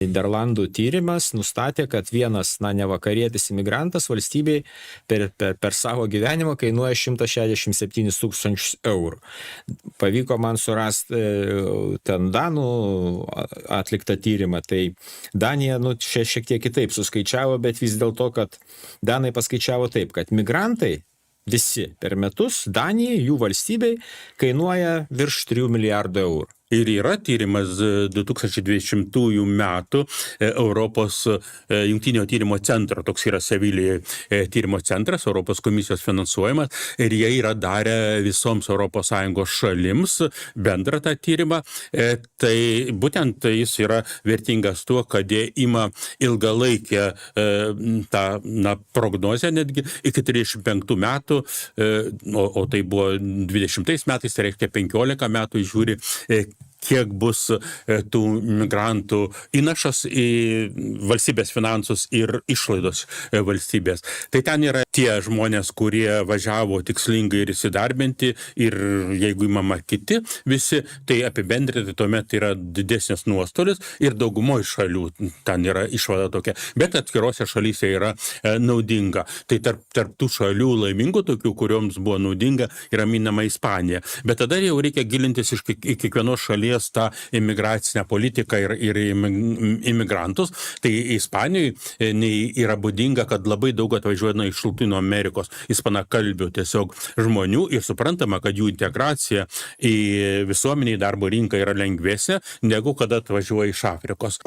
Niderlandų tyrimas nustatė, kad vienas, nevakarietis imigrantas valstybei per savo gyvenimą kainuoja 167 tūkstančius eurų. Pavyko man surasti ten Danų atliktą tyrimą, tai Danija, šiek tiek kitaip suskaičiavo, bet vis dėlto, kad Danai paskaičiavo taip, kad migrantai visi per metus Danijai, jų valstybei, kainuoja virš 3 milijardų eurų. Ir yra tyrimas 2020 metų Europos jungtinio tyrimo centro, toks yra Sevilijoje tyrimo centras, Europos komisijos finansuojamas, ir jie yra darę visoms ES šalims bendrą tą tyrimą. Tai būtent jis yra vertingas tuo, kad jie ima ilgalaikę tą prognozę netgi iki 35 metų, o tai buvo 20 metais, tai reiškia 15 metų žiūri, kiek bus tų migrantų įnašas į valstybės finansus ir išlaidos valstybės. Tai ten yra tie žmonės, kurie važiavo tikslingai ir įsidarbinti, ir jeigu įmama kiti visi, tai apibendrinti tuomet yra didesnis nuostolis ir daugumoje šalių ten yra išvada tokia, bet atskirose šalyse yra naudinga. Tai tarp tų šalių laimingų, tokių, kurioms buvo naudinga, yra minama Ispanija. Bet tada jau reikia gilintis į kiekvienos šalies tą imigracinę politiką ir imigrantus. Tai Ispanijoje yra būdinga, kad labai daug atvažiuoja iš Latino Amerikos ispanakalbių tiesiog žmonių ir suprantama, kad jų integracija į visuomenį, į darbo rinką yra lengvesnė, negu kada atvažiuoja iš Afrikos.